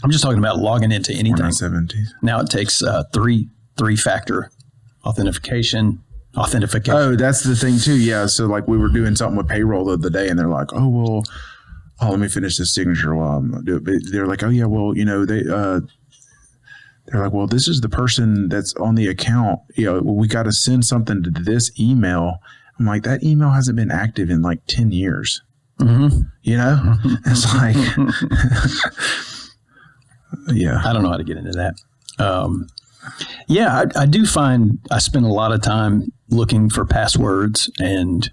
I'm just talking about logging into anything. 170. Now it takes three-factor authentication. Oh, that's the thing too. Yeah. So like we were doing something with payroll the other day and they're like, let me finish this signature while I'm doing it. They're like, oh yeah, well, they're like, well, this is the person that's on the account. We got to send something to this email. I'm like, that email hasn't been active in like 10 years. Mm-hmm. It's like, yeah. I don't know how to get into that. I do find I spend a lot of time looking for passwords and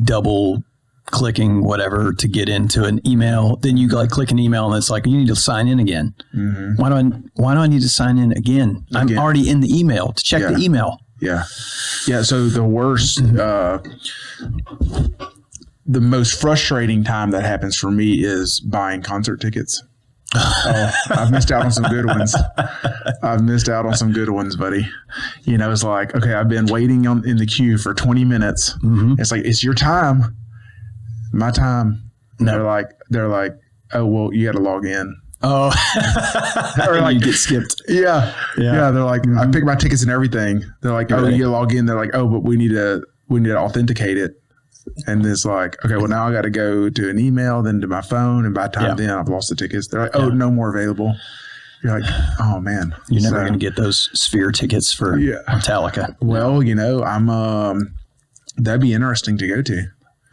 double clicking whatever to get into an email. Then you click an email and it's like, you need to sign in again. Mm-hmm. Why do I need to sign in again? I'm already in the email to check the email. Yeah. Yeah. So the worst, the most frustrating time that happens for me is buying concert tickets. I've missed out on some good ones. Buddy. It's like, okay, I've been waiting in the queue for 20 minutes. Mm-hmm. It's like, it's your time. My time. No. They're like, oh, well, you got to log in. Oh, or like you get skipped. Yeah. They're like, I picked my tickets and everything. They're like, oh, you got to log in. They're like, oh, but we need to authenticate it. And it's like, okay, well, now I got to go to an email, then to my phone. And by the time then I've lost the tickets. They're like, oh, no more available. You're like, oh man, you're never going to get those Sphere tickets for Metallica. Well, I'm, that'd be interesting to go to.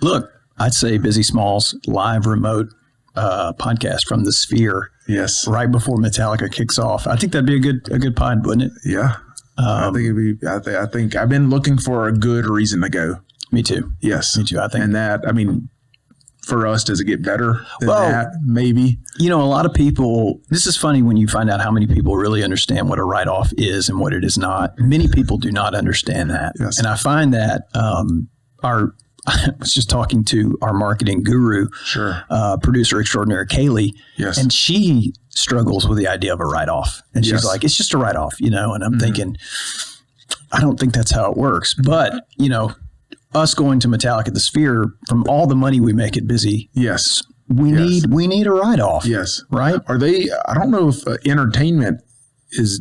Look, I'd say Busy Smalls live remote podcast from the Sphere. Yes. Right before Metallica kicks off. I think that'd be a good pod, wouldn't it? Yeah. I think it'd be, I think I've been looking for a good reason to go. Me too. Yes. Me too. I think. And that, for us, does it get better than that? Maybe. A lot of people, this is funny when you find out how many people really understand what a write-off is and what it is not. Many people do not understand that. Yes. And I find that I was just talking to our marketing guru, producer extraordinaire, Kaylee, yes, and she struggles with the idea of a write-off. And she's like, it's just a write-off, and I'm thinking, I don't think that's how it works. But, us going to Metallica, the Sphere, from all the money we make at Busy, yes, we need a write-off. Yes. Right? Are they, I don't know if entertainment is,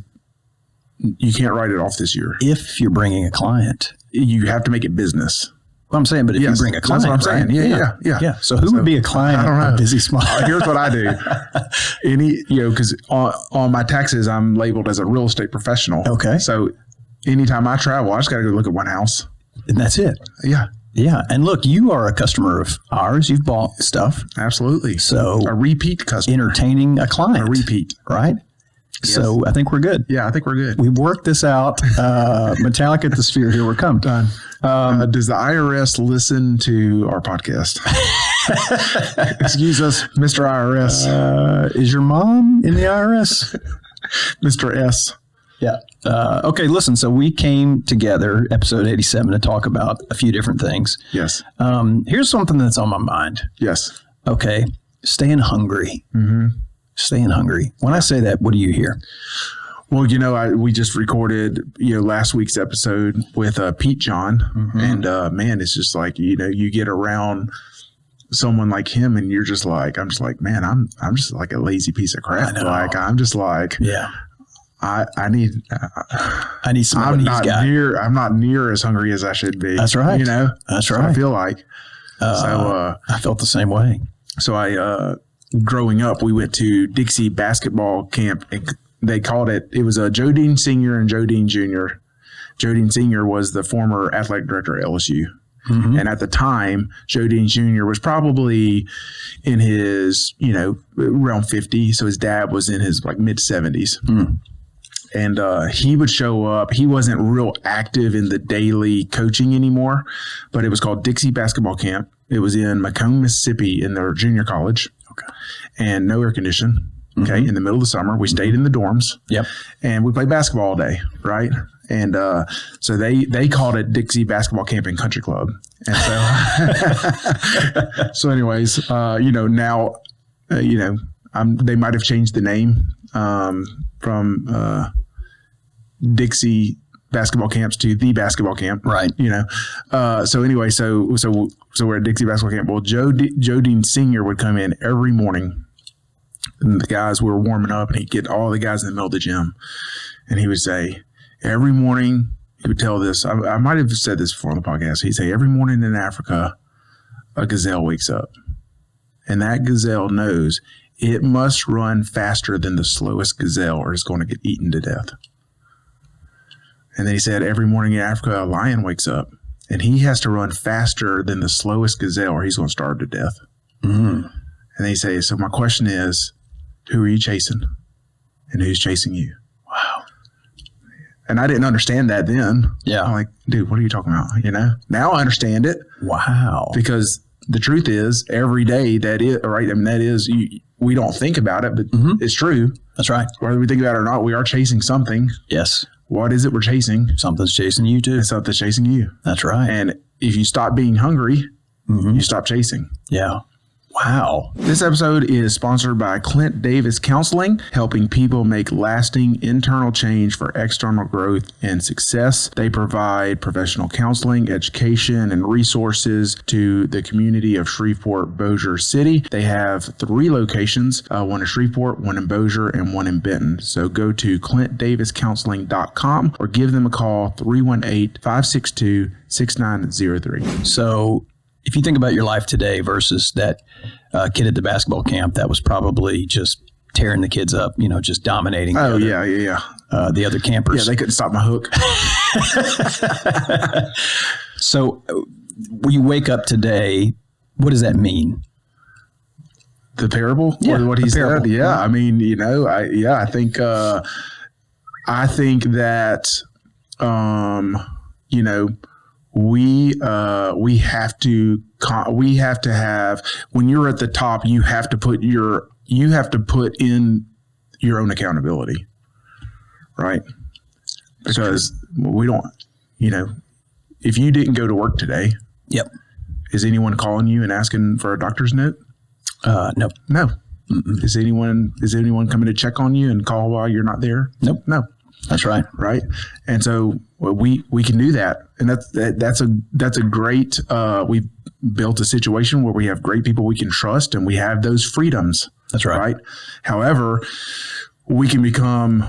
you can't write it off this year. If you're bringing a client. You have to make it business. Well, I'm saying, but if you bring a client, that's what I'm saying. Yeah. So who would be a client? I don't know. Busy Smalls. Here's what I do. Because on my taxes, I'm labeled as a real estate professional. Okay. So anytime I travel, I just got to go look at one house. And that's it. Yeah. Yeah. And look, you are a customer of ours. You've bought stuff. Absolutely. So a repeat customer. Entertaining a client. A repeat. Right? Yes. So I think we're good. Yeah, I think we're good. We've worked this out. Metallica at the Sphere. Here we come. Done. Does the IRS listen to our podcast? Excuse us, Mr. IRS. Is your mom in the IRS? Mr. S. Yeah. Okay, listen. So we came together, episode 87, to talk about a few different things. Yes. Here's something that's on my mind. Yes. Okay. Staying hungry. Mm-hmm. Staying hungry. When I say that, what do you hear? Well, we just recorded, last week's episode with Pete John. Mm-hmm. And man, it's just like, you get around someone like him and you're just like, I'm just like, man, I'm just like a lazy piece of crap. Like, I'm just like, yeah. I need some of what he's got. I'm not near as hungry as I should be. That's right. That's right. I feel like. I felt the same way. So growing up, we went to Dixie basketball camp. And they called it was a Joe Dean Sr. and Joe Dean Jr. Joe Dean Sr. was the former athletic director at LSU. Mm-hmm. And at the time, Joe Dean Jr. was probably in his, around 50. So his dad was in his mid 70s. Mm. And he would show up. He wasn't real active in the daily coaching anymore, but it was called Dixie Basketball Camp. It was in Macomb, Mississippi, in their junior college. Okay. And no air conditioning. Okay. Mm-hmm. In the middle of the summer, we stayed in the dorms. Yep. And we played basketball all day. Right. And so they called it Dixie Basketball Camp and Country Club. And so, so anyways, now, they might have changed the name from Dixie basketball camps to the basketball camp. Right. So anyway, so we're at Dixie basketball camp. Well, Joe Dean Sr. would come in every morning And the guys were warming up, and he'd get all the guys in the middle of the gym, and he would say, every morning, he would tell this. I might have said this before on the podcast. He'd say, every morning in Africa, a gazelle wakes up, and that gazelle knows it must run faster than the slowest gazelle or it's going to get eaten to death. And then he said, every morning in Africa, a lion wakes up, and he has to run faster than the slowest gazelle or he's going to starve to death. Mm-hmm. And they say, so my question is, who are you chasing? And who's chasing you? Wow. And I didn't understand that then. Yeah. I'm like, dude, what are you talking about? You know, now I understand it. Wow. Because the truth is, every day that is, right? I mean, that is, we don't think about it, but it's true. That's right. Whether we think about it or not, we are chasing something. Yes. What is it we're chasing? Something's chasing you too. And something's chasing you. That's right. And if you stop being hungry, you stop chasing. Yeah. Wow. This episode is sponsored by Clint Davis Counseling, helping people make lasting internal change for external growth and success. They provide professional counseling, education, and resources to the community of Shreveport, Bossier City. They have 3 locations, one in Shreveport, one in Bossier, and one in Benton. So go to ClintDavisCounseling.com or give them a call, 318-562-6903. So if you think about your life today versus that kid at the basketball camp, that was probably just tearing the kids up, you know, just dominating. Yeah. The other campers. Yeah, they couldn't stop my hook. So when you wake up today, what does that mean? The parable? Yeah, what he parable. said? Yeah, I mean, you know, I think that, you know, we have to have, when you're at the top, you have to put in your own accountability, right? Because we don't, you know, if you didn't go to work today, yep, is anyone calling you and asking for a doctor's note? Nope. No. Mm-mm. Is anyone coming to check on you and call while you're not there? Nope. No. That's right. Right. And so we can do that. And that's a great, we've built a situation where we have great people we can trust and we have those freedoms. That's right. Right. However, we can become,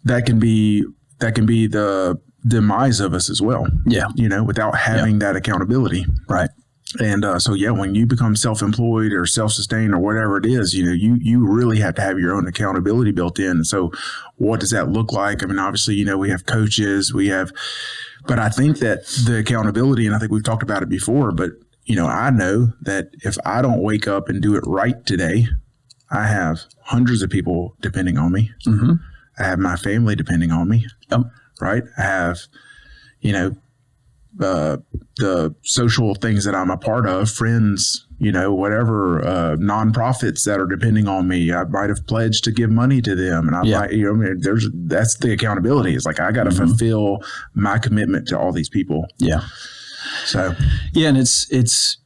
that can be the demise of us as well. Yeah. You know, without having that accountability. Right. And so, yeah, when you become self-employed or self-sustained or whatever it is, you know, you really have to have your own accountability built in. And so what does that look like? I mean, obviously, you know, we have coaches, but I think that the accountability, and I think we've talked about it before, but, you know, I know that if I don't wake up and do it right today, I have hundreds of people depending on me. Mm-hmm. I have my family depending on me. Right. I have, you know, the social things that I'm a part of, friends, you know, whatever, nonprofits that are depending on me. I might have pledged to give money to them, and might, you know, I mean, that's the accountability. It's like I got to fulfill my commitment to all these people. Yeah. So yeah, and it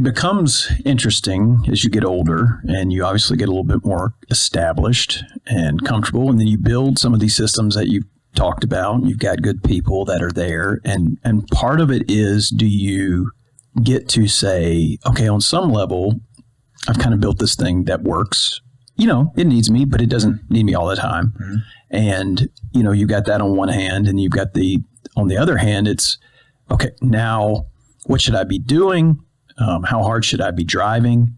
becomes interesting as you get older, and you obviously get a little bit more established and comfortable, and then you build some of these systems that you talked about. You've got good people that are there, and part of it is, do you get to say, okay, on some level, I've kind of built this thing that works. You know, it needs me, but it doesn't need me all the time. Mm-hmm. And you know, you got that on one hand, and you've got on the other hand, it's okay. Now, what should I be doing? How hard should I be driving?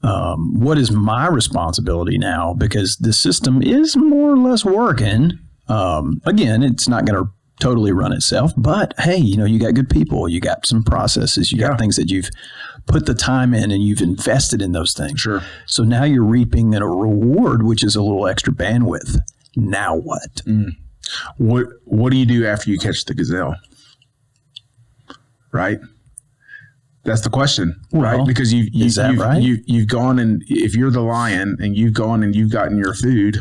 What is my responsibility now? Because the system is more or less working. Again, it's not going to totally run itself, but hey, you know, you got good people, you got some processes, you got things that you've put the time in and you've invested in those things. Sure. So now you're reaping a reward, which is a little extra bandwidth. Now what? What do you do after you catch the gazelle? Right. That's the question, right? Because you've gone, and if you're the lion and you've gone and you've gotten your food,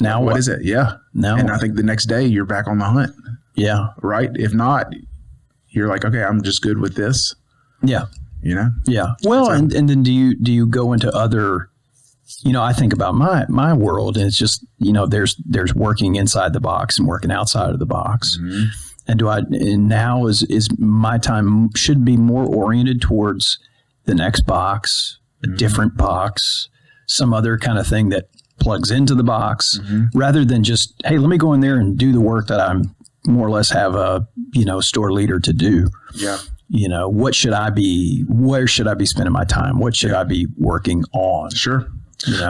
now what is it? Yeah. Now, and I think the next day you're back on the hunt. Yeah. Right. If not, you're like, okay, I'm just good with this. Yeah. You know? Yeah. Well, and then do you go into other, you know, I think about my world, and it's just, you know, there's working inside the box and working outside of the box. Mm-hmm. And now is my time should be more oriented towards the next box, a different box, some other kind of thing that plugs into the box rather than just, hey, let me go in there and do the work that I'm more or less have a, store leader to do. Yeah. Where should I be spending my time? What should I be working on? Sure.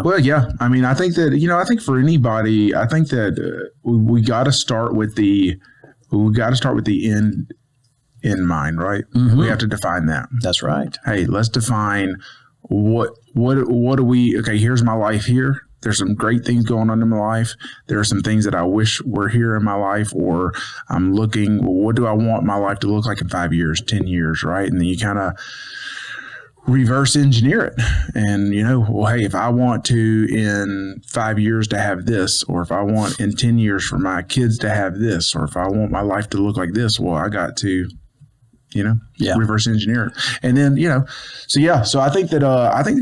Well, yeah. I mean, I think that, I think for anybody, I think that we got to start with the end in mind, right? We have to define that. That's right. Hey, let's define what do we, okay, here's my life here. There's some great things going on in my life. There are some things that I wish were here in my life, or I'm looking, what do I want my life to look like in 5 years, 10 years, right? And then you kind of reverse engineer it. And, hey, if I want to in 5 years to have this, or if I want in 10 years for my kids to have this, or if I want my life to look like this, well, I got to, reverse engineer it. And then, so I think that,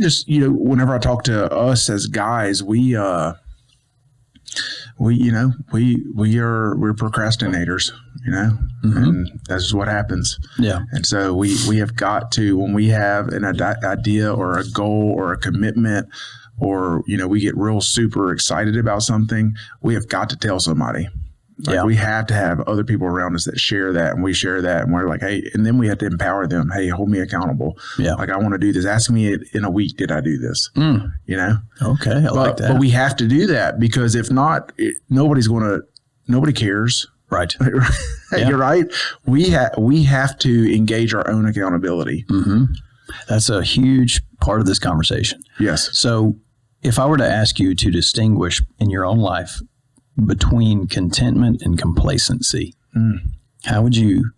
just, whenever I talk to us as guys, we're procrastinators, and that's what happens. Yeah. And so we have got to, when we have an idea or a goal or a commitment, or, we get real super excited about something, we have got to tell somebody. We have to have other people around us that share that, and we share that, and we're like, hey, and then we have to empower them. Hey, hold me accountable. Yeah. Like, I want to do this. Ask me in a week, did I do this? Okay. I like that. But we have to do that, because if not, nobody cares. Right. You're right. We have to engage our own accountability. That's a huge part of this conversation. Yes. So if I were to ask you to distinguish in your own life between contentment and complacency, how would you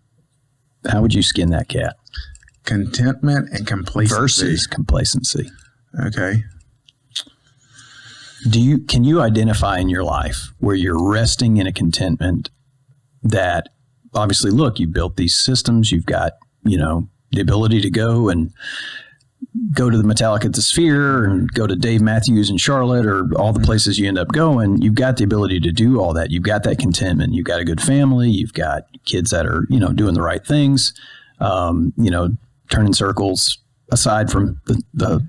skin that cat? Contentment and complacency versus complacency. Okay. Can you identify in your life where you're resting in a contentment that obviously, look, you built these systems, you've got, the ability to go to the Metallica at the Sphere and go to Dave Matthews in Charlotte, or all the places you end up going. You've got the ability to do all that. You've got that contentment. You've got a good family. You've got kids that are, doing the right things, turning circles aside from the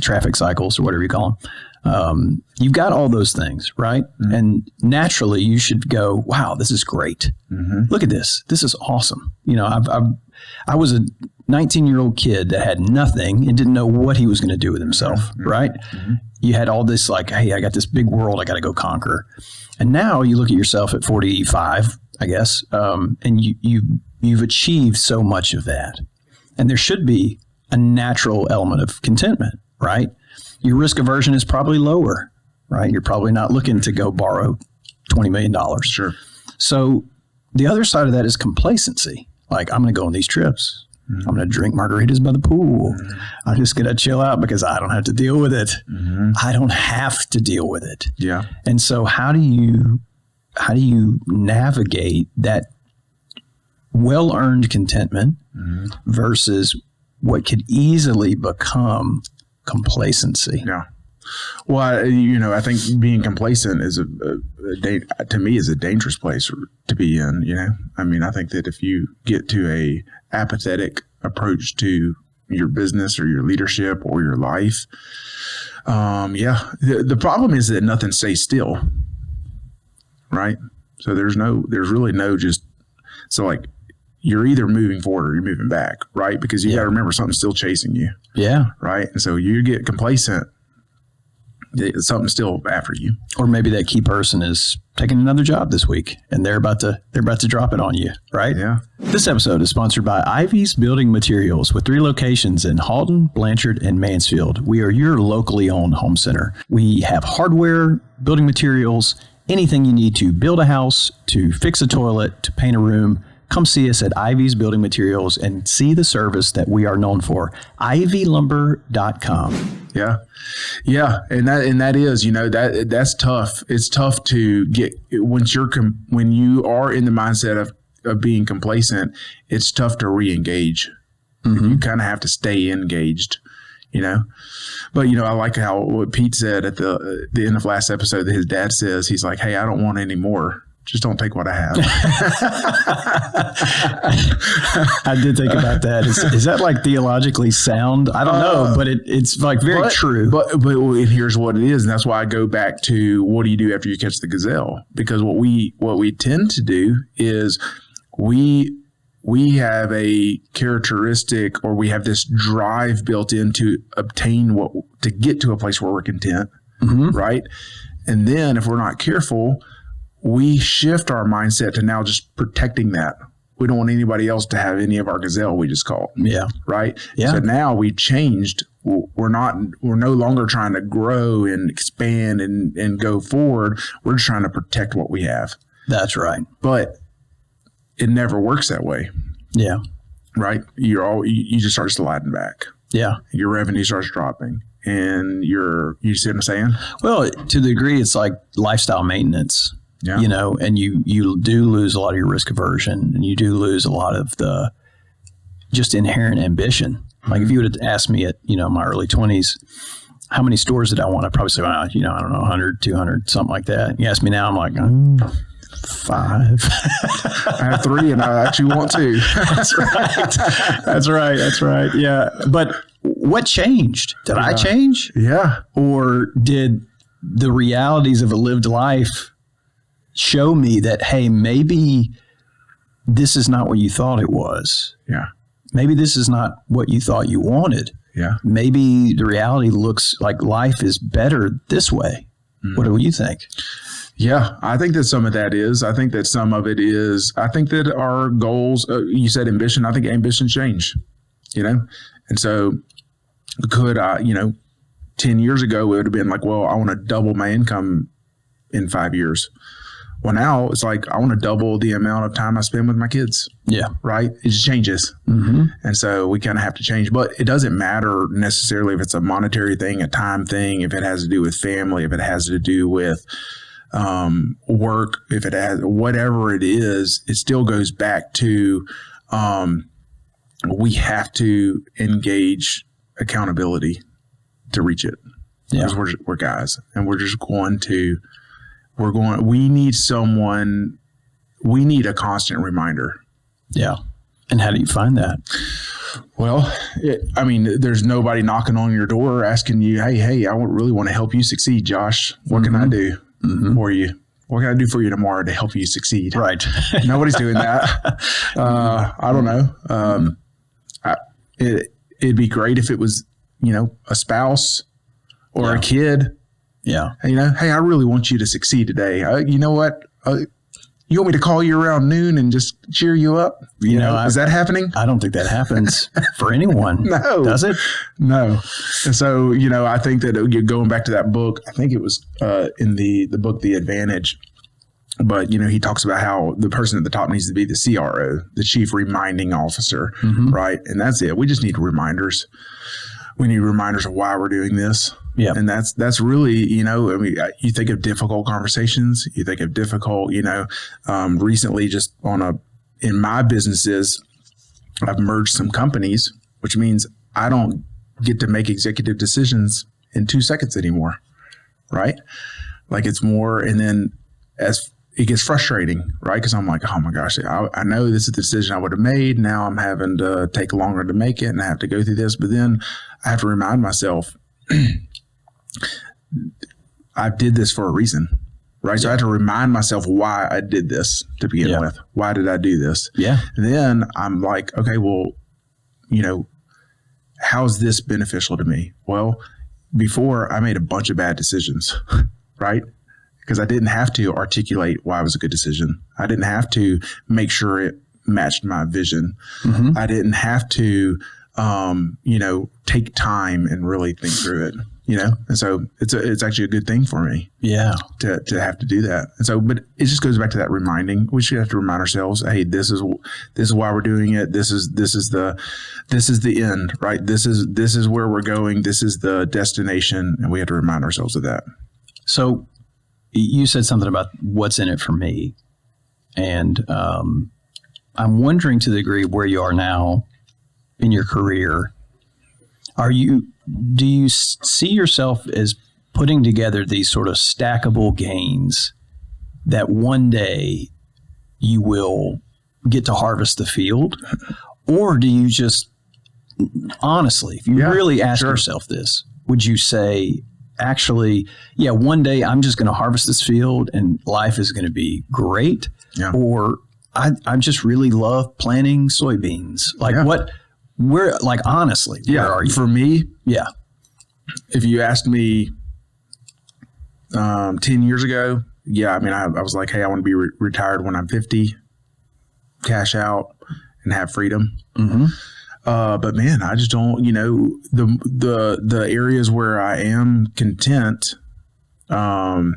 traffic cycles or whatever you call them. You've got all those things, right? And naturally you should go, wow, this is great. Look at this. This is awesome. I was a 19-year-old kid that had nothing and didn't know what he was going to do with himself, right? You had all this like, hey, I got this big world I got to go conquer. And now you look at yourself at 45, I guess, and you've achieved so much of that. And there should be a natural element of contentment, right? Your risk aversion is probably lower, right? You're probably not looking to go borrow $20 million. Sure. So the other side of that is complacency. Like, I'm going to go on these trips. I'm going to drink margaritas by the pool. I'm just going to chill out because I don't have to deal with it. I don't have to deal with it. Yeah. And so how do you navigate that well-earned contentment versus what could easily become complacency? Yeah. Well, I think being complacent is to me is a dangerous place to be in. I mean, I think that if you get to a apathetic approach to your business or your leadership or your life, the problem is that nothing stays still, right? So there's really no so like you're either moving forward or you're moving back, right? Because you got to remember something's still chasing you. Yeah. Right. And so you get complacent, something's still after you. Or maybe that key person is taking another job this week and they're about to drop it on you, right? Yeah. This episode is sponsored by Ivy's Building Materials with 3 locations in Halton, Blanchard, and Mansfield. We are your locally owned home center. We have hardware, building materials, anything you need to build a house, to fix a toilet, to paint a room. Come see us at Ivy's Building Materials and see the service that we are known for. IvyLumber.com. Yeah. Yeah. And that is, that's tough. It's tough to get when you are in the mindset of being complacent, it's tough to re-engage. You kind of have to stay engaged, But, I like what Pete said at the end of last episode that his dad says, he's like, hey, I don't want any more. Just don't take what I have. I did think about that. Is that like theologically sound? I don't know, but it's like very true. But and here's what it is, and that's why I go back to what do you do after you catch the gazelle? Because what we tend to do is we have a characteristic, or we have this drive built in to obtain to get to a place where we're content, right? And then if we're not careful, we shift our mindset to now just protecting that. We don't want anybody else to have any of our gazelle we just caught. Yeah. Right. Yeah. So now we changed. We're no longer trying to grow and expand and go forward. We're just trying to protect what we have. That's right. But it never works that way. Yeah. Right. You just start sliding back. Yeah. Your revenue starts dropping, and you see what I'm saying? Well, to the degree it's like lifestyle maintenance. Yeah. You know, and you do lose a lot of your risk aversion, and you do lose a lot of the just inherent ambition. Like if you would have asked me at, my early 20s, how many stores did I want? I'd probably say, well, I don't know, 100, 200, something like that. You ask me now, I'm like, 5. I have 3 and I actually want 2. That's right. That's right. Yeah. But what changed? Did I change? Yeah. Or did the realities of a lived life show me that, hey, maybe this is not what you thought it was. Yeah. Maybe this is not what you thought you wanted. Yeah. Maybe the reality looks like life is better this way. What do you think? Yeah, I think that some of that is. I think that some of it is. I think that our goals, you said ambition. I think ambitions change, And so could I, 10 years ago, it would have been like, well, I want to double my income in 5 years. Well, now it's like, I want to double the amount of time I spend with my kids. Yeah. Right. It just changes. And so we kind of have to change, but it doesn't matter necessarily if it's a monetary thing, a time thing, if it has to do with family, if it has to do with work, if it has whatever it is, it still goes back to, we have to engage accountability to reach it. Yeah. Because we're guys, and we're just we need someone, we need a constant reminder. Yeah. And how do you find that? Well, there's nobody knocking on your door asking you, hey, I really want to help you succeed, Josh. What can I do for you? What can I do for you tomorrow to help you succeed? Right. Nobody's doing that. I don't know. It'd be great if it was, a spouse or a kid. Yeah. Hey, I really want you to succeed today. You know what? You want me to call you around noon and just cheer you up? Is that happening? I don't think that happens for anyone. No. Does it? No. And so, I think that going back to that book, I think it was in the book, The Advantage. But, he talks about how the person at the top needs to be the CRO, the Chief Reminding Officer, right? And that's it. We just need reminders. We need reminders of why we're doing this. Yeah. And that's really, you think of difficult conversations, you think of difficult, recently just in my businesses, I've merged some companies, which means I don't get to make executive decisions in 2 seconds anymore. Right. Like it's more, and then as it gets frustrating, right? Because I'm like, oh my gosh, I know this is the decision I would have made. Now I'm having to take longer to make it, and I have to go through this. But then I have to remind myself, I did this for a reason, right? So I have to remind myself why I did this to begin with. Why did I do this? Yeah. And then I'm like, okay, well, how's this beneficial to me? Well, before I made a bunch of bad decisions, right? Because I didn't have to articulate why it was a good decision. I didn't have to make sure it matched my vision. I didn't have to, take time and really think through it, And so it's actually a good thing for me. Yeah. To have to do that. And so, but it just goes back to that reminding. We should have to remind ourselves, hey, this is why we're doing it. This is the end, right? This is where we're going. This is the destination. And we have to remind ourselves of that. So, you said something about what's in it for me. And I'm wondering to the degree where you are now in your career, do you see yourself as putting together these sort of stackable gains that one day you will get to harvest the field? Or do you just, honestly, if you really ask yourself this, would you say, actually, one day I'm just going to harvest this field and life is going to be great? Yeah. Or I just really love planting soybeans. Like honestly, where are you? For me, if you asked me 10 years ago, I was like, hey, I want to be retired when I'm 50, cash out and have freedom. Mm-hmm. But man, I just don't, the areas where I am content, I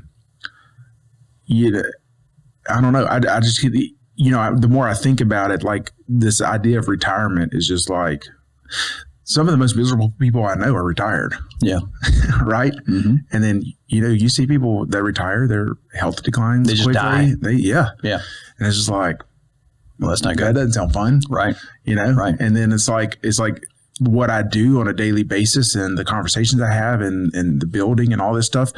don't know. I just, the more I think about it, like this idea of retirement is just like some of the most miserable people I know are retired. Yeah. Right. Mm-hmm. And then, you see people that retire, their health declines. They just die. Yeah. And it's just like, well, that's not good. That doesn't sound fun. Right. Right. And then it's like what I do on a daily basis and the conversations I have and the building and all this stuff,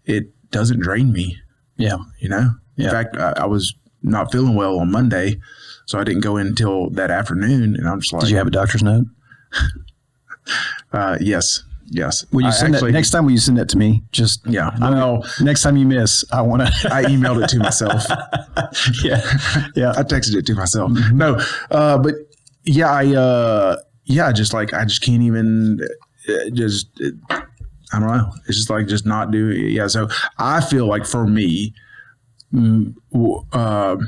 it doesn't drain me. Yeah. In fact, I was not feeling well on Monday, so I didn't go in until that afternoon. And I'm just like, did you have a doctor's note? Yes. Will you send that next time? Will you send that to me? Just next time you miss, I want to. I emailed it to myself. Yeah. I texted it to myself. Mm-hmm. No, but I just can't even. I don't know. It's just like just not do it. Yeah. So I feel like for me, the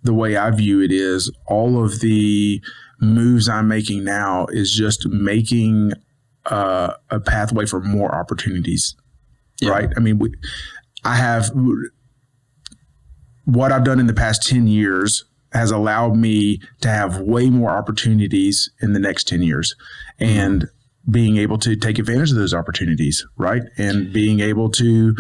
way I view it is all of the moves I'm making now is just making a pathway for more opportunities, right? I mean, I have what I've done in the past 10 years has allowed me to have way more opportunities in the next 10 years and being able to take advantage of those opportunities, right? And being able to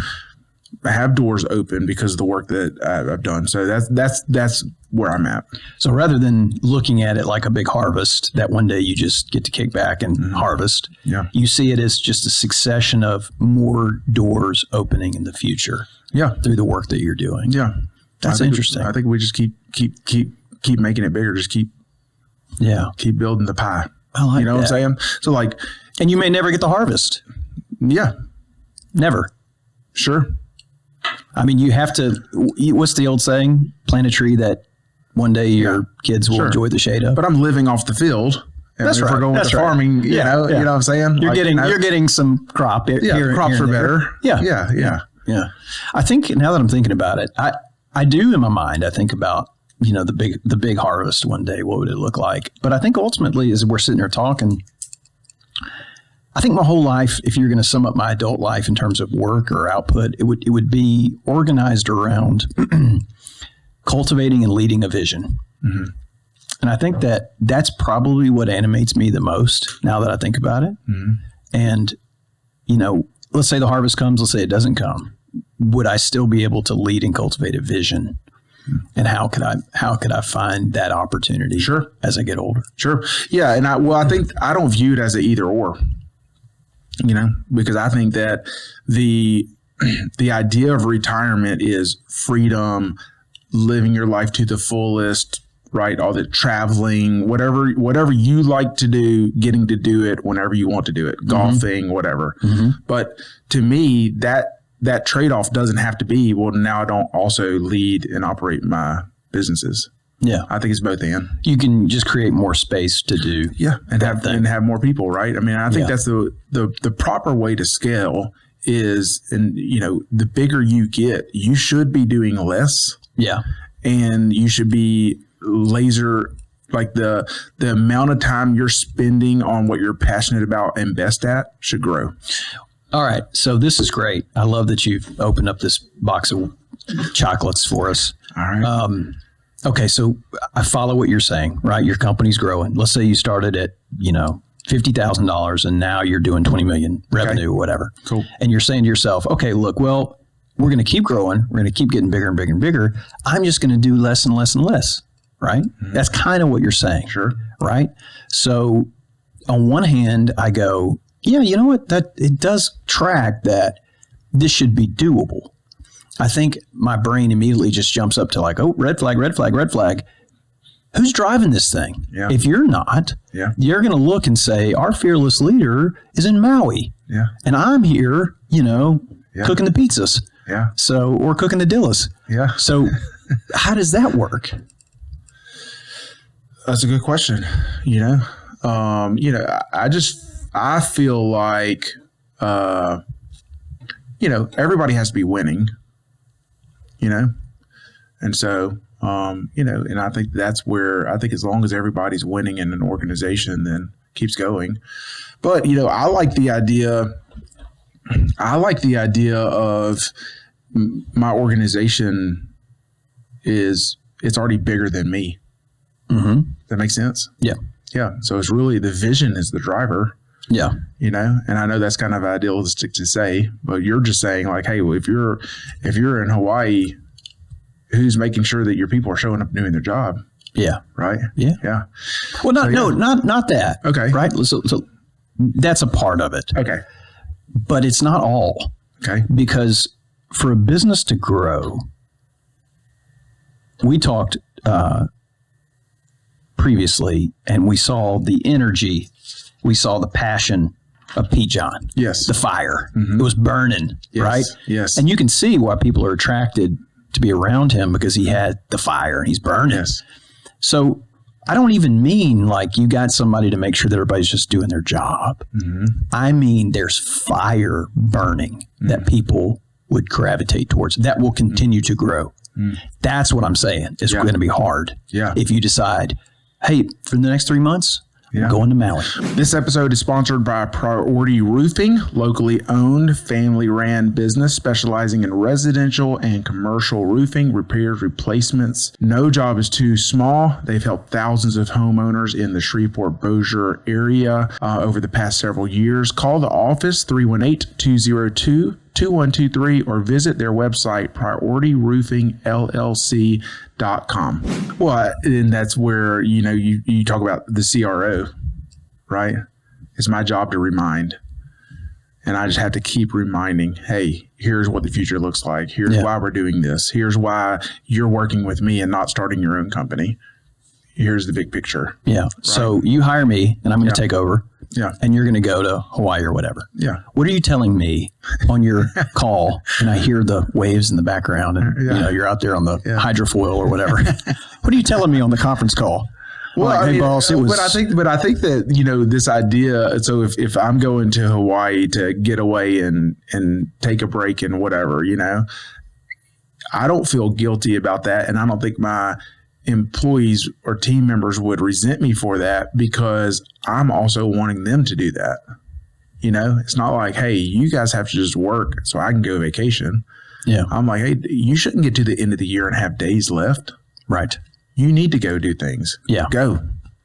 have doors open because of the work that I've done. So that's where I'm at. So rather than looking at it like a big harvest that one day you just get to kick back and harvest, you see it as just a succession of more doors opening in the future. Yeah, through the work that you're doing. Yeah, that's interesting. I think we just keep making it bigger. Just keep building the pie. I like what I'm saying? So like, and you may never get the harvest. Yeah, never. Sure. I mean, you have to, what's the old saying? Plant a tree that one day your kids will enjoy the shade of. But I'm living off the field. That's right. We're going to farming, you know what I'm saying? You're getting some crop. Crops are better. Yeah. I think now that I'm thinking about it, I do in my mind, I think about, the big harvest one day, what would it look like? But I think ultimately as we're sitting here talking, I think my whole life, if you're going to sum up my adult life in terms of work or output, it would be organized around cultivating and leading a vision. Mm-hmm. And I think that's probably what animates me the most now that I think about it. Mm-hmm. And, let's say the harvest comes, let's say it doesn't come. Would I still be able to lead and cultivate a vision? And how could I find that opportunity as I get older? Sure. Yeah. And I think I don't view it as an either or. Because I think that the idea of retirement is freedom, living your life to the fullest, right? All the traveling, whatever you like to do, getting to do it whenever you want to do it, golfing, whatever. Mm-hmm. But to me, that trade-off doesn't have to be, well, now I don't also lead and operate my businesses. Yeah. I think it's both and. You can just create more space to do. Yeah. And have more people, right? I mean, I think that's the proper way to scale is, and the bigger you get, you should be doing less. Yeah. And you should be laser, like the amount of time you're spending on what you're passionate about and best at should grow. All right. So this is great. I love that you've opened up this box of chocolates for us. All right. Okay, so I follow what you're saying, right? Your company's growing. Let's say you started at, $50,000 and now you're doing 20 million revenue or whatever. Cool. And you're saying to yourself, okay, look, well, we're going to keep growing. We're going to keep getting bigger and bigger and bigger. I'm just going to do less and less and less, right? Mm-hmm. That's kind of what you're saying. Sure. Right? So on one hand, I go, yeah, you know what? That it does track that this should be doable. I think my brain immediately just jumps up to like, oh, red flag, red flag, red flag. Who's driving this thing? Yeah. If you're not, you're going to look and say, our fearless leader is in Maui. Yeah. And I'm here, cooking the pizzas. Yeah. So, or cooking the dillas. Yeah. So how does that work? That's a good question. I feel like, everybody has to be winning, and so, and I think that's where as long as everybody's winning in an organization, then keeps going. But, I like the idea of my organization it's already bigger than me. Mm-hmm. That makes sense? Yeah. Yeah. So it's really the vision is the driver. Yeah. And I know that's kind of idealistic to say, but you're just saying like, hey, well, if you're in Hawaii, who's making sure that your people are showing up and doing their job? Yeah. Right. Yeah. Yeah. Well, not that. Okay. Right. So that's a part of it. Okay. But it's not all. Okay. Because for a business to grow, we talked previously, and we saw the energy, we saw the passion of Pete John. Yes. The fire. Mm-hmm. It was burning, right? Yes. And you can see why people are attracted to be around him because he had the fire and he's burning. Yes. So I don't even mean like you got somebody to make sure that everybody's just doing their job. Mm-hmm. I mean there's fire burning that people would gravitate towards. That will continue to grow. Mm. That's what I'm saying. It's going to be hard. Yeah. If you decide, hey, for the next 3 months, I'm going to Maui. This episode is sponsored by Priority Roofing, locally owned, family-ran business specializing in residential and commercial roofing, repairs, replacements. No job is too small. They've helped thousands of homeowners in the Shreveport-Bossier area over the past several years. Call the office, 318-202-2123, or visit their website, PriorityRoofingLLC.com. Well, and that's where, you talk about the CRO, right? It's my job to remind. And I just have to keep reminding, hey, here's what the future looks like. Here's why we're doing this. Here's why you're working with me and not starting your own company. Here's the big picture. Yeah. Right? So you hire me and I'm going to take over. Yeah. And you're going to go to Hawaii or whatever. Yeah. What are you telling me on your call? And I hear the waves in the background and you're out there on the hydrofoil or whatever. What are you telling me on the conference call? Well, like, hey, boss, it was. But I think that, this idea. So if I'm going to Hawaii to get away and take a break and whatever, I don't feel guilty about that. And I don't think my employees or team members would resent me for that because I'm also wanting them to do that. It's not like, hey, you guys have to just work so I can go vacation. Yeah. I'm like, hey, you shouldn't get to the end of the year and have days left. Right. You need to go do things. Yeah. Go.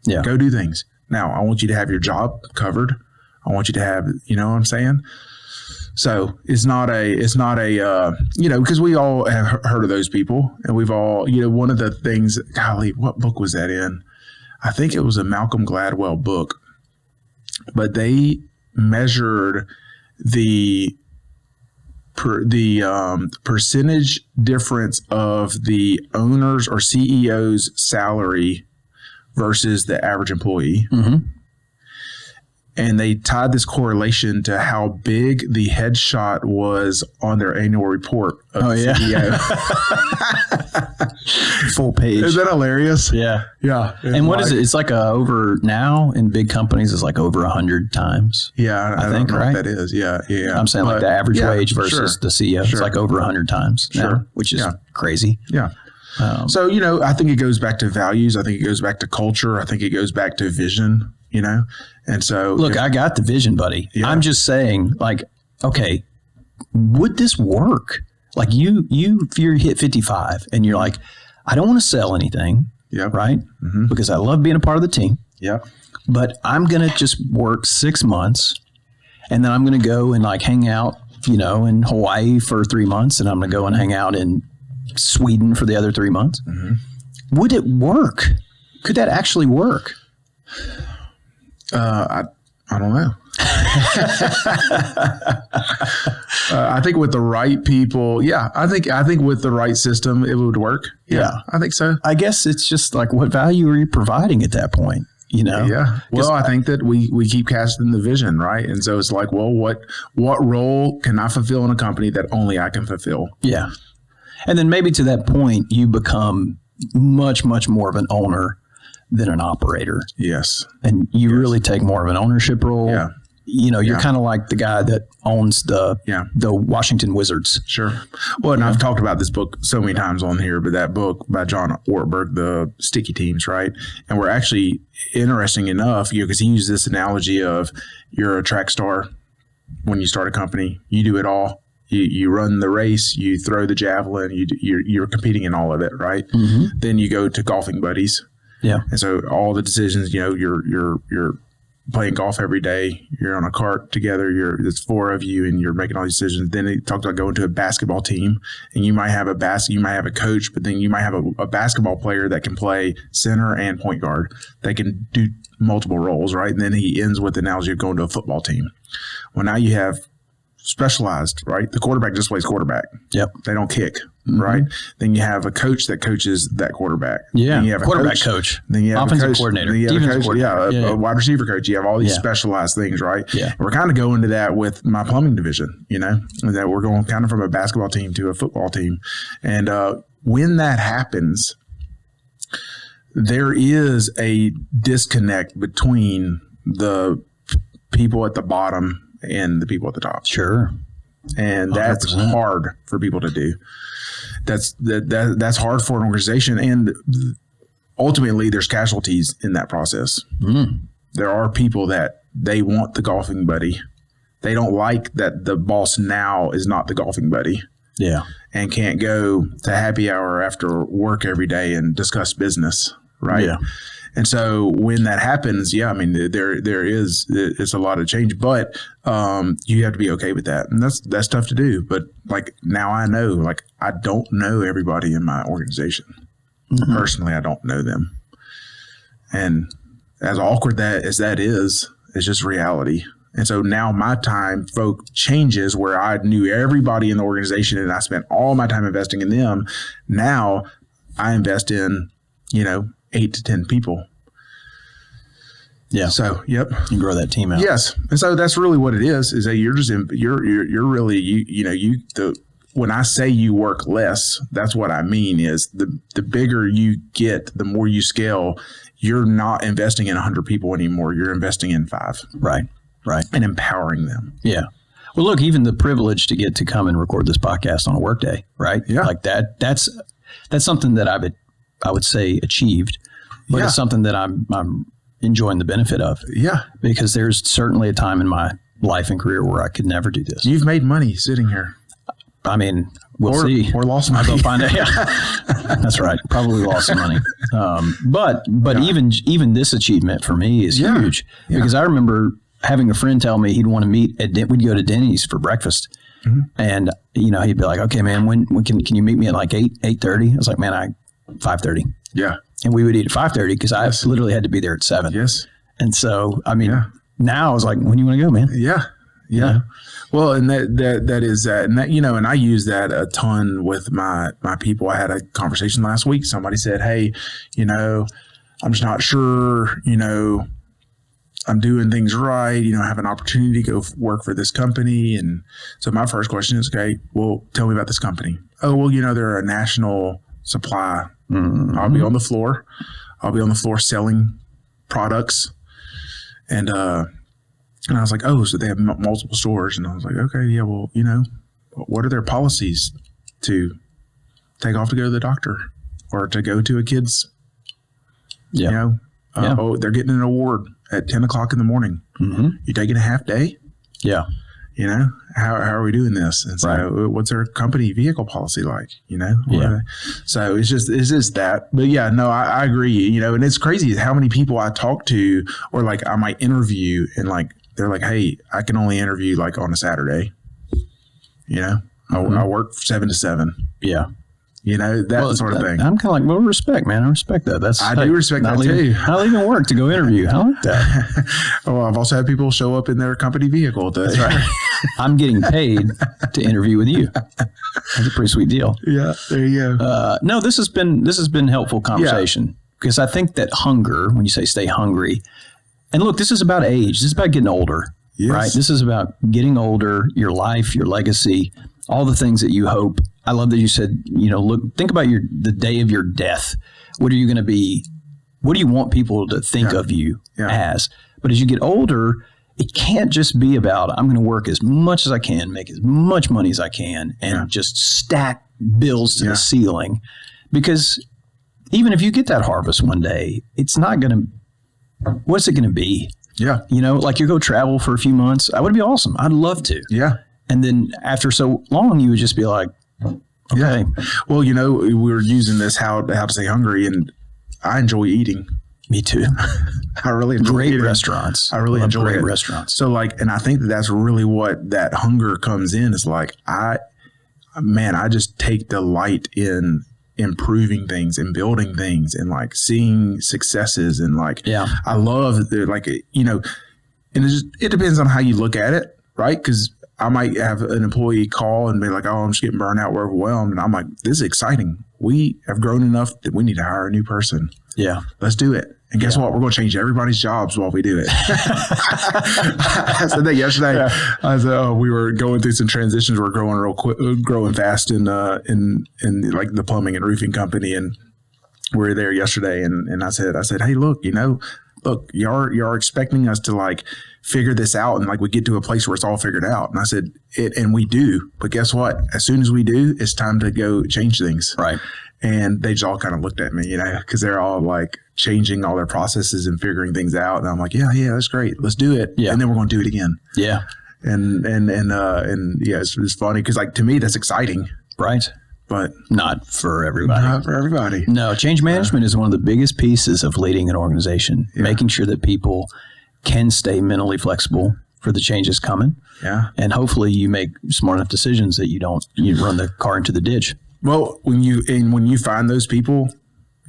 Yeah. Go do things. Now, I want you to have your job covered. I want you to have, what I'm saying? So it's not a, because we all have heard of those people and we've all, one of the things, golly, what book was that in? I think it was a Malcolm Gladwell book, but they measured the percentage difference of the owner's or CEO's salary versus the average employee. Mm-hmm. And they tied this correlation to how big the headshot was on their annual report of the CEO. Full page. Is that hilarious? Yeah. Yeah. And what is it? It's like over now in big companies, it's like over 100 times. Yeah. I think, right? What that is. Yeah. Yeah. I'm saying like the average wage versus the CEO. It's like over 100 times now, which is crazy. Yeah. So, I think it goes back to values. I think it goes back to culture. I think it goes back to vision. And so look, I got the vision, buddy. Yeah. I'm just saying, like, okay, would this work? Like if you hit 55 and you're like, I don't want to sell anything. Yeah. Right. Mm-hmm. Because I love being a part of the team. Yeah. But I'm going to just work 6 months and then I'm going to go and like hang out, in Hawaii for 3 months. And I'm going to go and hang out in Sweden for the other 3 months. Mm-hmm. Would it work? Could that actually work? I don't know. I think with the right people, I think with the right system, it would work. Yeah, I think so. I guess it's just like, what value are you providing at that point? Yeah. Well, I think that we keep casting the vision, right? And so it's like, well, what role can I fulfill in a company that only I can fulfill? Yeah. And then maybe to that point, you become much, much more of an owner than an operator. Yes. And you really take more of an ownership role. Yeah. You're kind of like the guy that owns the Washington Wizards. Sure. Well, and I've talked about this book so many times on here, but that book by John Ortberg, The Sticky Teams, right? And we're actually, interesting enough, because he used this analogy of you're a track star when you start a company. You do it all. You run the race, you throw the javelin, you're competing in all of it, right? Mm-hmm. Then you go to golfing buddies. Yeah. And so all the decisions, you're playing golf every day. You're on a cart together. There's four of you, and you're making all these decisions. Then he talked about going to a basketball team, and you might have a coach, but then you might have a basketball player that can play center and point guard. They can do multiple roles, right? And then he ends with the analogy of going to a football team. Well, now you have specialized, right? The quarterback just plays quarterback. Yep. They don't kick, right? Then you have a coach that coaches that quarterback. Yeah. Then you have quarterback coach. Then you have offensive a coach, coordinator. Then you have a coach, coordinator. A wide receiver coach. You have all these specialized things, right? Yeah. And we're kind of going to that with my plumbing division, and that we're going kind of from a basketball team to a football team. And when that happens, there is a disconnect between the people at the bottom and the people at the top. Sure. And that's 100%. Hard for people to do. That's hard for an organization. And ultimately there's casualties in that process. Mm. There are people that they want the golfing buddy. They don't like that the boss now is not the golfing buddy. Yeah. And can't go to happy hour after work every day and discuss business. Right. Yeah. And so when that happens, it's a lot of change, but you have to be okay with that. And that's tough to do. But like now I know, like I don't know everybody in my organization. Mm-hmm. Personally, I don't know them. And as awkward as that is, it's just reality. And so now my time folk changes where I knew everybody in the organization and I spent all my time investing in them. Now I invest in, 8 to 10 people. Yeah. So, yep. You grow that team out. Yes. And so that's really what it is that you're just, you're really, when I say you work less, that's what I mean is the bigger you get, the more you scale, you're not investing in 100 people anymore. You're investing in 5. Right. Right. And empowering them. Yeah. Well, look, even the privilege to get to come and record this podcast on a work day, right? Yeah. Like that's something that I would say achieved, but it's something that I'm enjoying the benefit of. Yeah. Because there's certainly a time in my life and career where I could never do this. You've made money sitting here. I mean, we'll see. Or lost money. I'll go find out. Yeah. That's right. Probably lost some money. But even this achievement for me is huge because I remember having a friend tell me he'd want to meet we'd go to Denny's for breakfast. Mm-hmm. And, he'd be like, okay, man, when can you meet me at like 8:30? I was like, man, 5:30. Yeah. And we would eat at 5:30 because I literally had to be there at 7. Yes. And so, now I was like, when do you want to go, man? Yeah. Yeah. Well, and that is that, and that, and I use that a ton with my people. I had a conversation last week. Somebody said, hey, I'm just not sure, I'm doing things right. I have an opportunity to go work for this company. And so my first question is, okay, well, tell me about this company. Oh, well, they're a national supply. Mm-hmm. I'll be on the floor. I'll be on the floor selling products. And I was like, oh, so they have multiple stores. And I was like, okay, yeah, well, what are their policies to take off to go to the doctor or to go to a kid's, oh, they're getting an award at 10 o'clock in the morning. Mm-hmm. You taking a half day? Yeah. How are we doing this? And so what's our company vehicle policy like? So it's just that. But yeah, no, I agree, and it's crazy how many people I talk to or like I might interview and like, they're like, hey, I can only interview like on a Saturday. I work 7 to 7. Yeah. that sort of thing. I'm kind of like, well, respect, man. I respect that. I do respect that too. Not leaving work to go interview. I like that. Oh, I've also had people show up in their company vehicle. That's right. I'm getting paid to interview with you. That's a pretty sweet deal. Yeah, there you go. No, this has been helpful conversation because I think that hunger, when you say stay hungry, and look, this is about age. This is about getting older, right? This is about getting older, your life, your legacy, all the things that you hope. I love that you said, look, think about the day of your death. What are you going to be? What do you want people to think of you as? But as you get older, it can't just be about, I'm going to work as much as I can, make as much money as I can, and just stack bills to the ceiling. Because even if you get that harvest one day, it's not going to, what's it going to be? Yeah. Like you go travel for a few months. That would be awesome. I'd love to. Yeah. And then after so long, you would just be like, okay. Yeah. Well, we were using this how to stay hungry, and I enjoy eating. Me too. I really enjoy great eating. Restaurants. I really enjoy great it. Restaurants. So and I think that's really what that hunger comes in. Is like I just take delight in improving things and building things and like seeing successes and I love and it depends on how you look at it, right? Because I might have an employee call and be like, oh, I'm just getting burned out. We're overwhelmed. And I'm like, this is exciting. We have grown enough that we need to hire a new person. Yeah. Let's do it. And guess what? We're going to change everybody's jobs while we do it. I said that yesterday. Yeah. I said, we were going through some transitions. We're growing real quick, growing fast in like the plumbing and roofing company. And we were there yesterday. And I said, hey, look, you're expecting us to figure this out and we get to a place where it's all figured out. And I said, and we do, but guess what? As soon as we do, it's time to go change things. Right. And they just all kind of looked at me, because they're all changing all their processes and figuring things out. And I'm like, yeah, that's great. Let's do it. Yeah. And then we're going to do it again. Yeah. And yeah, it's funny because to me, that's exciting. Right. But not for everybody. Not for everybody. No, change management is one of the biggest pieces of leading an organization, making sure that people can stay mentally flexible for the changes coming. Yeah. And hopefully you make smart enough decisions that you run the car into the ditch. Well, when you find those people,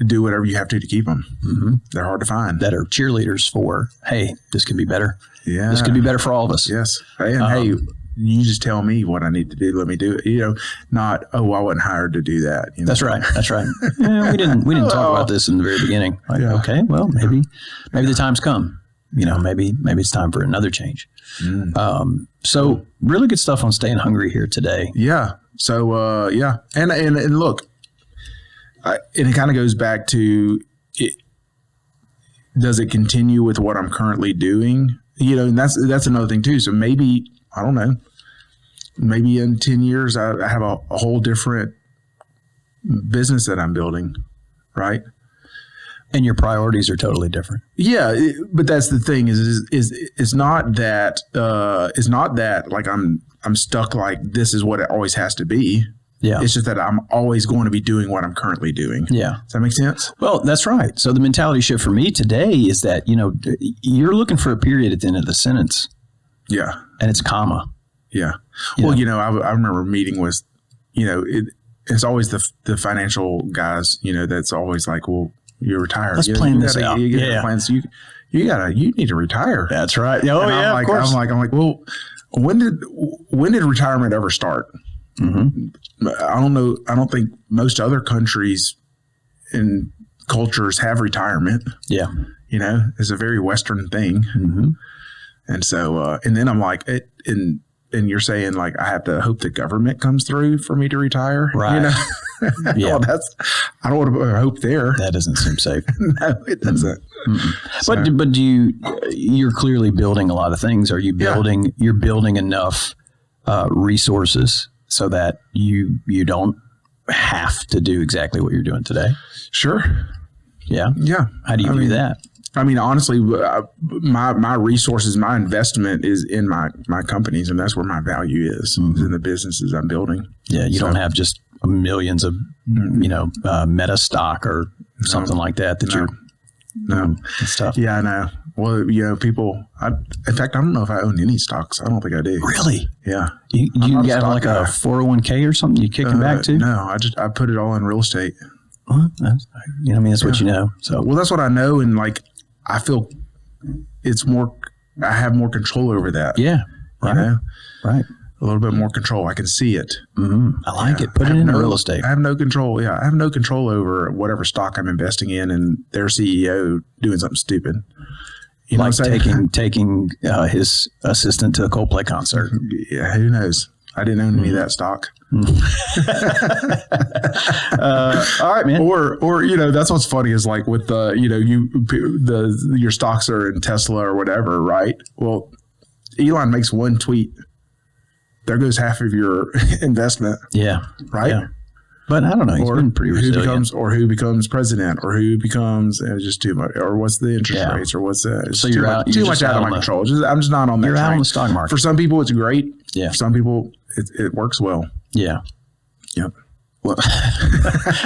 do whatever you have to keep them. Mm-hmm. They're hard to find. That are cheerleaders for, hey, this could be better. Yeah. This could be better for all of us. Yes. And hey, you just tell me what I need to do. Let me do it. Not, I wasn't hired to do that. That's right. That's right. Yeah, we didn't talk about this in the very beginning. Okay, well, maybe the time's come. Maybe it's time for another change. Mm. So really good stuff on staying hungry here today. Yeah. So, and look, and it kind of goes back to it. Does it continue with what I'm currently doing? And that's another thing too. So maybe, I don't know, maybe in 10 years, I have a whole different business that I'm building. Right. And your priorities are totally different. Yeah. But that's the thing is it's not that I'm stuck this is what it always has to be. Yeah. It's just that I'm always going to be doing what I'm currently doing. Yeah. Does that make sense? Well, that's right. So the mentality shift for me today is that, you're looking for a period at the end of the sentence. Yeah. And it's comma. Yeah. Well, I remember meeting with, it's always the financial guys, that's always well, you're retired. Let's plan this out. You need to retire. That's right. Oh, and yeah, of course. I'm like, well, when did retirement ever start? Mm-hmm. I don't know. I don't think most other countries and cultures have retirement. Yeah. It's a very Western thing. Mm-hmm. And so, and then I'm like, and you're saying I have to hope the government comes through for me to retire. Right. Yeah. Well, I don't want to hope there. That doesn't seem safe. No, it doesn't. Mm-hmm. So, but you're clearly building a lot of things. Are you building, you're building enough resources so that you don't have to do exactly what you're doing today? Sure. Yeah. Yeah. How do you do that? I mean, honestly, my resources, my investment is in my companies, and that's where my value is in the businesses I'm building. Yeah. You don't have just millions of, meta stock or something like that you're No. It's tough. Yeah, I know. Well, people, in fact, I don't know if I own any stocks. I don't think I do. Really? Yeah. You have like a 401k or something you kick them back to? No, I put it all in real estate. Well, that's what you know. So, well, that's what I know. And like, I feel it's more, I have more control over that. Yeah. Right. Right. A little bit more control. I can see it. Mm-hmm. I like it. Put it in real estate. I have no control. Yeah. I have no control over whatever stock I'm investing in and their CEO doing something stupid. You know like taking his assistant to a Coldplay concert. Yeah. Who knows? I didn't own any of that stock. All right, man. Or that's what's funny is like with your stocks are in Tesla or whatever, right? Well, Elon makes one tweet. There goes half of your investment. Yeah. Right. Yeah. But I don't know. He's been pretty resilient. Who becomes president, or who becomes just too much, or what's the interest rates, or what's the so you're out too much out of my control. I'm just not on that. You're train. out on the stock market. For some people, it's great. Yeah. For some people, it works well. Yeah. Yep. What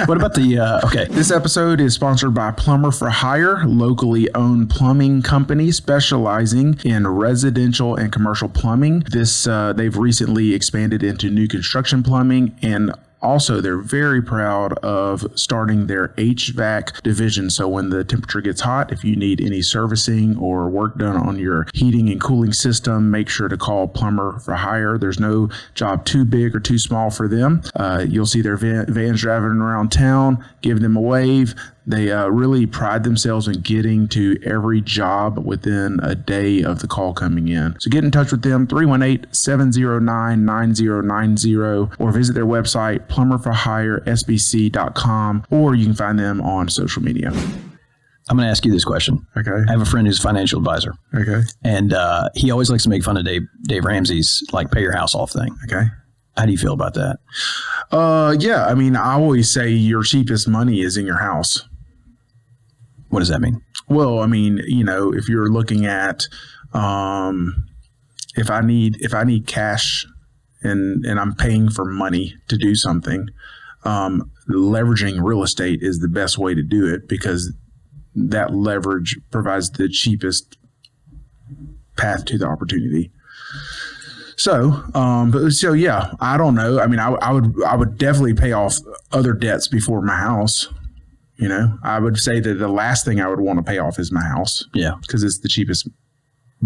about the okay? This episode is sponsored by Plumber for Hire, locally owned plumbing company specializing in residential and commercial plumbing. They've recently expanded into new construction plumbing, and also they're very proud of starting their HVAC division. So when the temperature gets hot, if you need any servicing or work done on your heating and cooling system, make sure to call Plumber for Hire. There's no job too big or too small for them. You'll see their vans driving around town, giving them a wave. They really pride themselves in getting to every job within a day of the call coming in. So get in touch with them, 318-709-9090, or visit their website, plumberforhiresbc.com, or you can find them on social media. I'm going to ask you this question. Okay. I have a friend who's a financial advisor. Okay. And he always likes to make fun of Dave Ramsey's like pay your house off thing. Okay. How do you feel about that? Yeah. I mean, I always say your cheapest money is in your house. What does that mean? Well, I mean, if you're looking at, if I need cash and I'm paying for money to do something, leveraging real estate is the best way to do it because that leverage provides the cheapest path to the opportunity. So yeah, I don't know. I mean, I would definitely pay off other debts before my house. I would say that the last thing I would want to pay off is my house. Yeah. Because it's the cheapest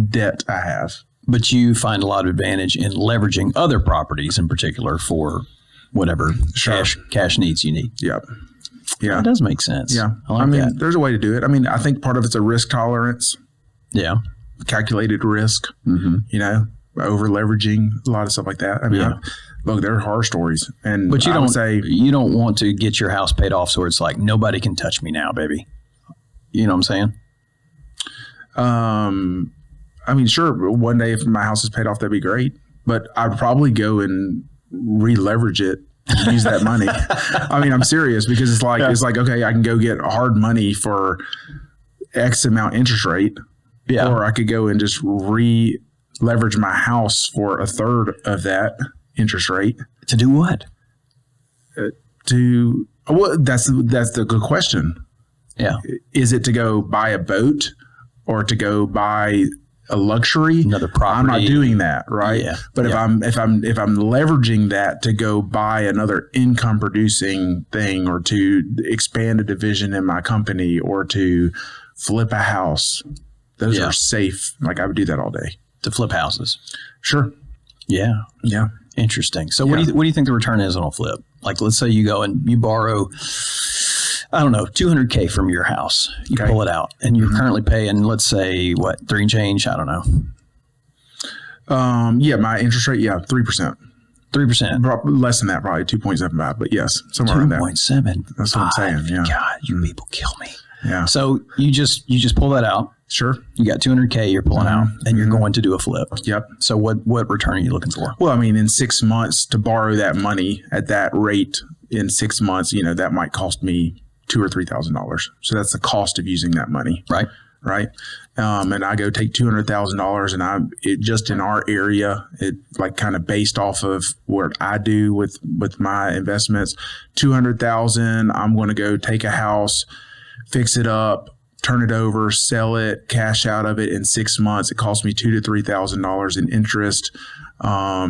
debt I have. But you find a lot of advantage in leveraging other properties in particular for whatever cash needs you need. Yep. Yeah. That does make sense. Yeah. I mean, there's a way to do it. I mean, I think part of it's a risk tolerance. Yeah. Calculated risk, over leveraging, a lot of stuff like that. I mean, look, there are horror stories, but you don't want to get your house paid off so it's like nobody can touch me now, baby. You know what I'm saying? I mean, sure. One day, if my house is paid off, that'd be great. But I'd probably go and re-leverage it and use that money. I mean, I'm serious because it's like okay, I can go get hard money for X amount interest rate, or I could go and just leverage my house for a third of that interest rate. To do what? That's the good question. Yeah. Is it to go buy a boat or to go buy a luxury? Another property. I'm not doing that, right? Yeah. But if I'm leveraging that to go buy another income producing thing or to expand a division in my company or to flip a house, those are safe. Like I would do that all day. To flip houses. Sure. Yeah. Yeah. Interesting. So what do you think the return is on a flip? Like, let's say you go and you borrow, I don't know, $200K from your house. You pull it out and you're currently paying, let's say, what, 3 and change? I don't know. My interest rate, 3%. 3%. Less than that, probably 2.75, but yes, somewhere around that. 2.7. That's what I'm saying. Yeah. God, you people kill me. Yeah. So you just pull that out. Sure. You got $200K you're pulling out and you're going to do a flip. Yep. So what return are you looking for? Well, I mean, in 6 months to borrow that money at that rate in 6 months, that might cost me $2,000 or $3,000. So that's the cost of using that money. Right. Right. And I go take $200,000 and it just in our area, it like kind of based off of what I do with my investments, $200,000, I'm going to go take a house, fix it up, turn it over, sell it, cash out of it in 6 months. It cost me $2,000 to $3,000 in interest. I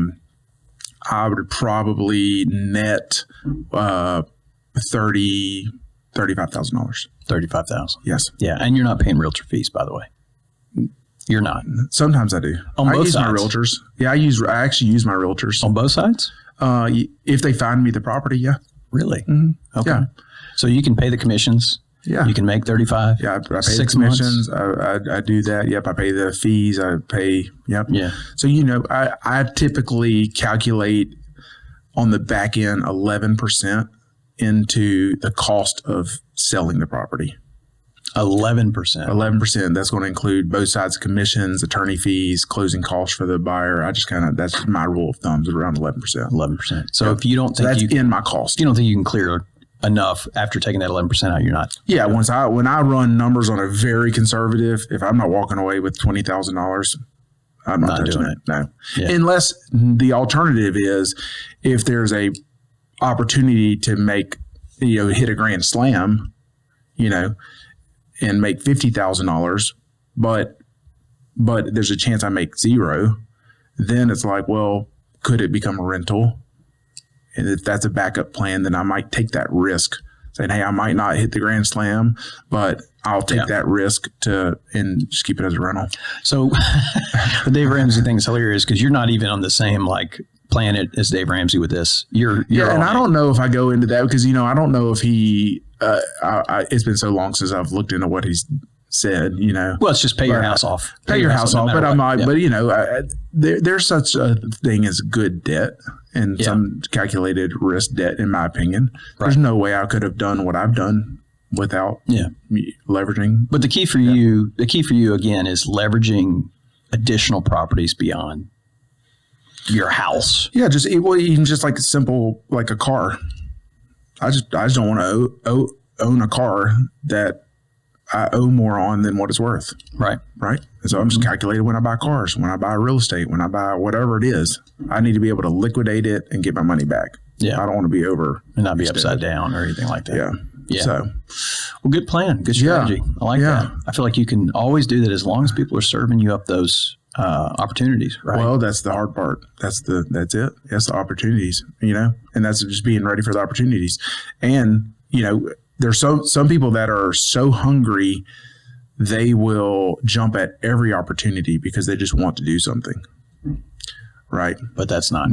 would probably net $35,000. $35,000. Yes. Yeah, and you're not paying realtor fees, by the way. You're not. Sometimes I do. On I both use sides? my realtors. Yeah, I actually use my realtors. On both sides? If they find me the property, yeah. Really? Mm-hmm. Okay. Yeah. So you can pay the commissions. Yeah. You can make 35. Yeah, I pay 6 the months. commissions. I do that. Yep, I pay the fees. I pay. Yep. Yeah. So I typically calculate on the back end 11% into the cost of selling the property. 11%. 11%. That's going to include both sides of commissions, attorney fees, closing costs for the buyer. I just that's my rule of thumb is around 11%. 11%. So if you don't think that's you in my cost. you don't think you can clear enough after taking that 11% out, you're not. Yeah. When I run numbers on a very conservative, if I'm not walking away with $20,000, I'm not touching doing it. No. Yeah. Unless the alternative is if there's a opportunity to make, hit a grand slam, and make $50,000, but there's a chance I make zero, then it's like, well, could it become a rental? And if that's a backup plan, then I might take that risk, saying, hey, I might not hit the grand slam, but I'll take that risk and just keep it as a rental. So the Dave Ramsey thing is hilarious because you're not even on the same planet as Dave Ramsey with this. You're and I don't know if I go into that because, I don't know if he, it's been so long since I've looked into what he's said, Well, it's just pay your house off. Pay your house no off. matter But I'm what. not, Yeah. but there's such a thing as good debt and some calculated risk debt, in my opinion. Right. There's no way I could have done what I've done without leveraging. But the key for you again is leveraging additional properties beyond your house. Yeah, even just like a simple, like a car. I just don't want to own a car that I owe more on than what it's worth. Right. Right. And so I'm just calculating when I buy cars, when I buy real estate, when I buy whatever it is, I need to be able to liquidate it and get my money back. Yeah. I don't want to be over And not be upside down or anything like that. Yeah. Yeah. So, well, good plan. Good strategy. I like that. I feel like you can always do that as long as people are serving you up those opportunities, right? Well, that's the hard part. That's it. That's the opportunities, and that's just being ready for the opportunities. And, there's some people that are so hungry, they will jump at every opportunity because they just want to do something. Right. But that's not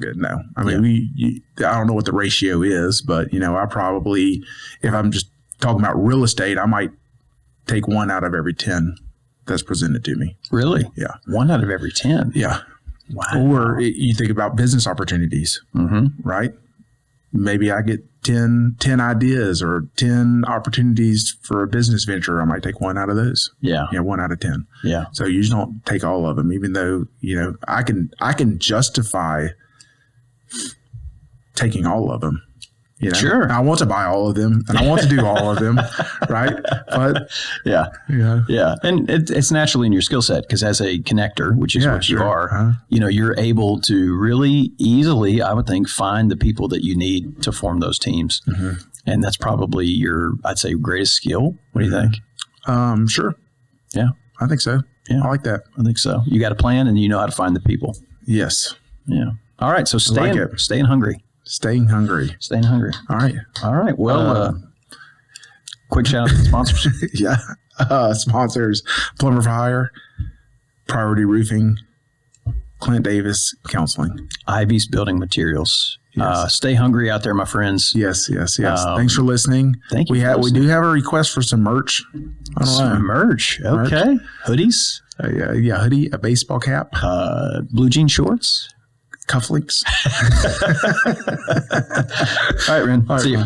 good. No. I mean, I don't know what the ratio is, but, I probably, if I'm just talking about real estate, I might take 1 out of every 10 that's presented to me. Really? Yeah. 1 out of every 10. Yeah. Wow. Or you think about business opportunities, right? Maybe I get 10 ideas or 10 opportunities for a business venture. I might take 1 out of those. Yeah. 1 out of 10. Yeah. So you just don't take all of them, even though, I can justify taking all of them. Sure. I want to buy all of them and I want to do all of them. Right. But yeah. And it's naturally in your skill set because as a connector, which is what you are, you're able to really easily, I would think, find the people that you need to form those teams. Mm-hmm. And that's probably your, I'd say, greatest skill. What do you think? Sure. Yeah. I think so. Yeah. I like that. I think so. You got a plan and you know how to find the people. Yes. Yeah. All right. So staying hungry. Staying hungry. All right. Well, quick shout out to the sponsors. Yeah. Sponsors, Plumber for Hire, Priority Roofing, Clint Davis Counseling. Ivy's Building Materials. Yes. Stay hungry out there, my friends. Yes. Thanks for listening. Thank you. We do have a request for some merch. Some merch. Okay. Hoodies. Hoodie, a baseball cap. Blue jean shorts. Cufflinks. All right, Ren. See you.